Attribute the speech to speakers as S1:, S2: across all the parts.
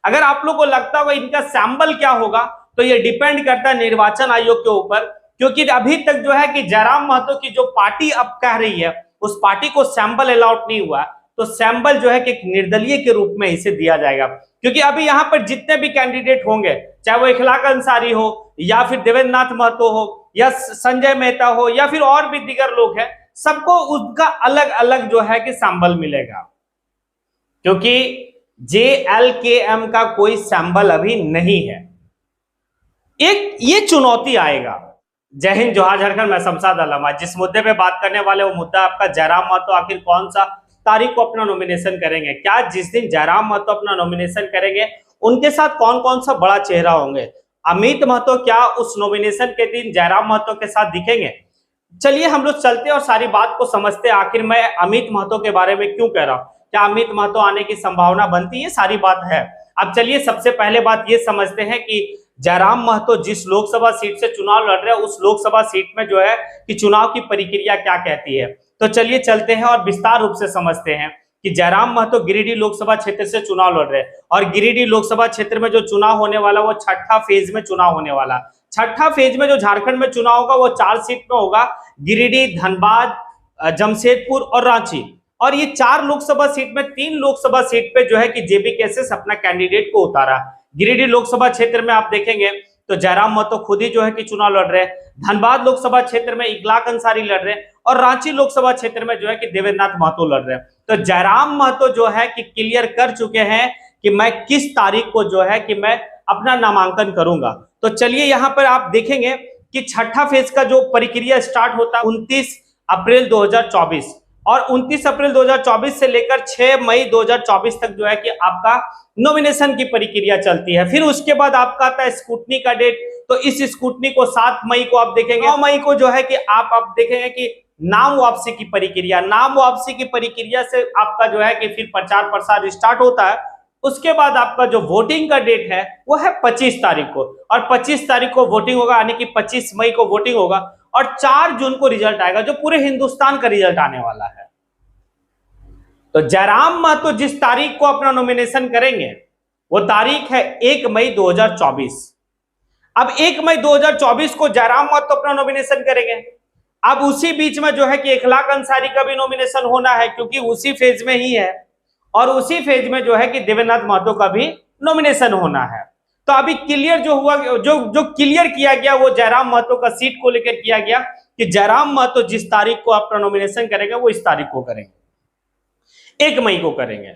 S1: अगर आप लोग को लगता होगा इनका सैंबल क्या होगा, तो ये डिपेंड करता है निर्वाचन आयोग के ऊपर, क्योंकि अभी तक जो है कि जयराम महतो की जो पार्टी अब कह रही है उस पार्टी को सैंबल अलाउड नहीं हुआ, तो सैंबल जो है कि निर्दलीय के रूप में इसे दिया जाएगा। क्योंकि अभी यहाँ पर जितने भी कैंडिडेट होंगे, चाहे वो इखलाक अंसारी हो या फिर देवेंद्र नाथ महतो हो या संजय मेहता हो या फिर और भी दीगर लोग हैं, सबको उसका अलग अलग जो है कि सैंबल मिलेगा, क्योंकि JLKM का कोई सैंबल अभी नहीं है। एक ये चुनौती आएगा। जय हिंद, जोहार झारखंड, मैं शमशाद आलम। आज जिस मुद्दे पे बात करने वाले वो मुद्दा आपका जयराम महतो आखिर कौन सा तारीख को अपना नॉमिनेशन करेंगे। क्या जिस दिन जयराम महतो अपना नॉमिनेशन करेंगे उनके साथ कौन कौन सा बड़ा चेहरा होंगे? अमित महतो क्या उस नॉमिनेशन के दिन जयराम महतो के साथ दिखेंगे? चलिए हम लोग चलते और सारी बात को समझते हैं। आखिर मैं अमित महतो के बारे में क्यों कह रहा हूं, क्या अमित महतो आने की संभावना बनती है, सारी बात है। अब चलिए सबसे पहले बात ये समझते हैं कि जयराम महतो जिस लोकसभा सीट से चुनाव लड़ रहे हैं उस लोकसभा सीट में जो है कि चुनाव की प्रक्रिया क्या कहती है। तो चलिए चलते हैं और विस्तार रूप से समझते हैं कि जयराम महतो गिरिडीह लोकसभा क्षेत्र से चुनाव लड़ रहे हैं और गिरिडीह लोकसभा क्षेत्र में जो चुनाव होने वाला वो छठा फेज में चुनाव होने वाला। छठा फेज में जो झारखंड में चुनाव होगा वो 4 सीट में होगा, गिरिडीह, धनबाद, जमशेदपुर और रांची। और ये 4 लोकसभा सीट में 3 लोकसभा सीट पे जो है कि जेबी केसेस अपना कैंडिडेट को उतारा। गिरिडीह लोकसभा क्षेत्र में आप देखेंगे तो जयराम महतो खुद ही जो है कि चुनाव लड़ रहे हैं, धनबाद लोकसभा क्षेत्र में इखलाक अंसारी लड़ रहे हैं और रांची लोकसभा क्षेत्र में जो है कि देवेंद्र नाथ महतो लड़ रहे हैं। तो जयराम महतो जो है कि क्लियर कर चुके हैं कि मैं किस तारीख को जो है कि मैं अपना नामांकन करूंगा। तो चलिए यहाँ पर आप देखेंगे कि छठा फेज का जो प्रक्रिया स्टार्ट होता है 29 अप्रैल 2024 और 29 अप्रैल 2024 से लेकर 6 मई 2024 तक जो है कि आपका नॉमिनेशन की प्रक्रिया चलती है। फिर उसके बाद आपका आता है स्क्रूटनी का डेट। तो इस स्क्रूटनी को 7 मई को आप देखेंगे। 9 मई को जो है कि आप देखेंगे कि नाम वापसी की प्रक्रिया, नाम वापसी की प्रक्रिया से आपका जो है कि फिर प्रचार प्रसार स्टार्ट होता है। उसके बाद आपका जो वोटिंग का डेट है वो है 25 तारीख को और 25 तारीख को वोटिंग होगा, यानी कि 25 मई को वोटिंग होगा और 4 जून को रिजल्ट आएगा, जो पूरे हिंदुस्तान का रिजल्ट आने वाला है। तो जयराम महतो जिस तारीख को अपना नॉमिनेशन करेंगे वो तारीख है 1 मई 2024। अब 1 मई 2024 को जयराम महतो अपना नॉमिनेशन करेंगे। अब उसी बीच में जो है कि इखलाक अंसारी का भी नॉमिनेशन होना है, क्योंकि उसी फेज में ही है और उसी फेज में जो है कि देवेंद्र नाथ महतो का भी नॉमिनेशन होना है। तो अभी क्लियर जो हुआ, जो क्लियर किया गया वो जयराम महतो का सीट को लेकर किया गया कि जयराम महतो जिस तारीख को अपना नॉमिनेशन करेंगे वो इस तारीख को करेंगे, 1 मई को करेंगे।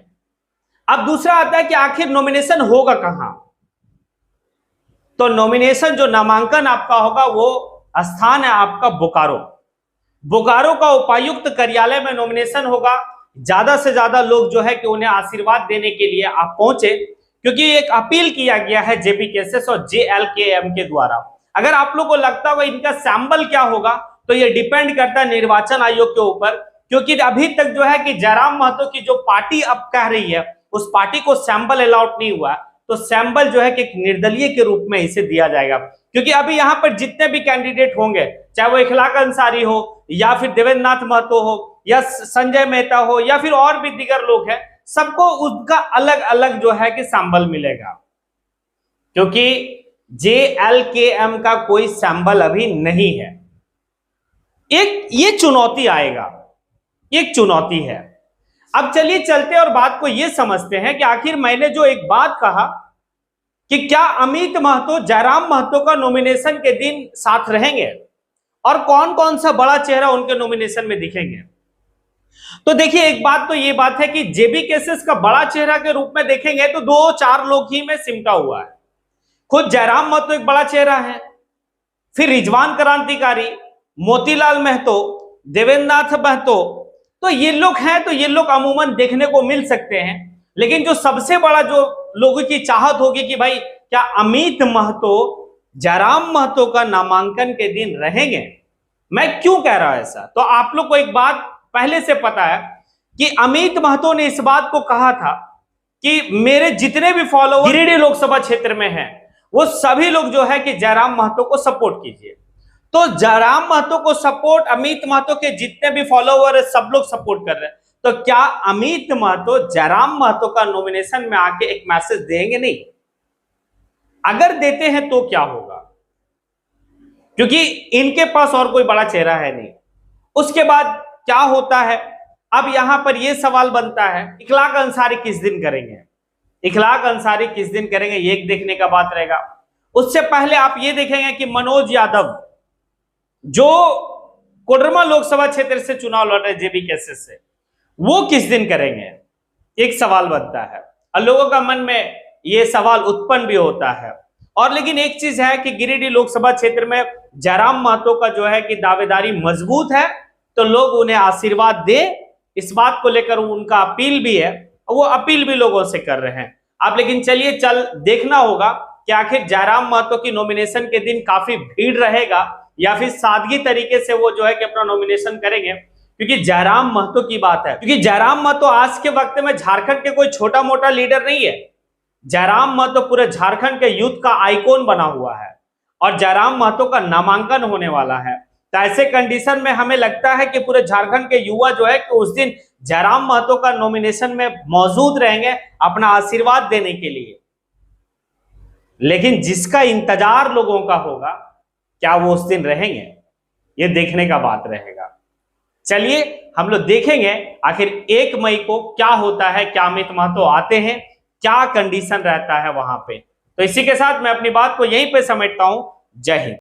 S1: अब दूसरा आता है कि आखिर नॉमिनेशन होगा कहां? तो नॉमिनेशन जो नामांकन आपका होगा वो स्थान है आपका बोकारो। बोकारो का उपायुक्त कार्यालय में नॉमिनेशन होगा। ज्यादा से ज्यादा लोग जो है कि उन्हें आशीर्वाद देने के लिए आप पहुंचे, क्योंकि एक अपील किया गया है जेबी केसेस और JLKM के द्वारा। अगर आप लोग को लगता होगा इनका सैंबल क्या होगा, तो ये डिपेंड करता है निर्वाचन आयोग के ऊपर, क्योंकि अभी तक जो है कि जयराम महतो की जो पार्टी अब कह रही है उस पार्टी को सैंबल अलाउड नहीं हुआ, तो सैंबल जो है कि निर्दलीय के रूप में इसे दिया जाएगा। क्योंकि अभी यहाँ पर जितने भी कैंडिडेट होंगे, चाहे वो इखलाक अंसारी हो या फिर देवेंद्र नाथ महतो हो या संजय मेहता हो या फिर और भी दीगर लोग हैं, सबको उसका अलग अलग जो है कि सैंबल मिलेगा, क्योंकि JLKM का कोई सैंबल अभी नहीं है। एक ये चुनौती आएगा, एक चुनौती है। अब चलिए चलते और बात को यह समझते हैं कि आखिर मैंने जो एक बात कहा कि क्या अमित महतो जयराम महतो का नॉमिनेशन के दिन साथ रहेंगे और कौन कौन सा बड़ा चेहरा उनके नॉमिनेशन में दिखेंगे। तो देखिए एक बात तो ये बात है कि जेबी केसेस का बड़ा चेहरा के रूप में देखेंगे तो 2-4 लोग ही में सिमटा हुआ है। खुद जयराम महतो एक बड़ा चेहरा है, फिर रिजवान क्रांतिकारी, मोतीलाल महतो, देवेंद्र नाथ महतो, तो ये लोग हैं। तो ये लोग अमूमन देखने को मिल सकते हैं, लेकिन जो सबसे बड़ा जो लोगों की चाहत होगी कि भाई क्या अमित महतो जयराम महतो का नामांकन के दिन रहेंगे। मैं क्यों कह रहा हूं ऐसा, तो आप लोग को एक बात पहले से पता है कि अमित महतो ने इस बात को कहा था कि मेरे जितने भी फॉलोअर गिरिडीह लोकसभा क्षेत्र में हैं वो सभी लोग जो है कि जयराम महतो को सपोर्ट कीजिए। तो जयराम महतो को सपोर्ट, अमित महतो के जितने भी फॉलोअर है सब लोग सपोर्ट कर रहे हैं। तो क्या अमित महतो जयराम महतो का नॉमिनेशन में आके एक मैसेज देंगे? नहीं। अगर देते हैं तो क्या होगा, क्योंकि इनके पास और कोई बड़ा चेहरा है नहीं। उसके बाद क्या होता है, अब यहां पर यह सवाल बनता है इखलाक अंसारी किस दिन करेंगे, इखलाक अंसारी किस दिन करेंगे, ये एक देखने का बात रहेगा। उससे पहले आप ये देखेंगे कि मनोज यादव जो कोडरमा लोकसभा क्षेत्र से चुनाव लड़ रहे जेबी केसेस से, वो किस दिन करेंगे, एक सवाल बनता है। और लोगों का मन में यह सवाल उत्पन्न भी होता है। और लेकिन एक चीज है कि गिरिडीह लोकसभा क्षेत्र में जयराम महतो का जो है कि दावेदारी मजबूत है, तो लोग उन्हें आशीर्वाद दे, इस बात को लेकर उनका अपील भी है, वो अपील भी लोगों से कर रहे हैं। अब लेकिन चलिए देखना होगा कि आखिर जयराम महतो की नॉमिनेशन के दिन काफी भीड़ रहेगा या फिर सादगी तरीके से वो जो है कि अपना नॉमिनेशन करेंगे। क्योंकि जयराम महतो की बात है, क्योंकि जयराम महतो आज के वक्त में झारखंड के कोई छोटा मोटा लीडर नहीं है। जयराम महतो पूरे झारखंड के यूथ का आइकॉन बना हुआ है और जयराम महतो का नामांकन होने वाला है। तो ऐसे कंडीशन में हमें लगता है कि पूरे झारखंड के युवा जो है कि उस दिन जयराम महतो का नॉमिनेशन में मौजूद रहेंगे अपना आशीर्वाद देने के लिए। लेकिन जिसका इंतजार लोगों का होगा, क्या वो उस दिन रहेंगे, ये देखने का बात रहेगा। चलिए हम लोग देखेंगे आखिर 1 मई को क्या होता है, क्या अमित महतो आते हैं, क्या कंडीशन रहता है वहां पे। तो इसी के साथ मैं अपनी बात को यहीं पे समेटता हूं। जय हिंद।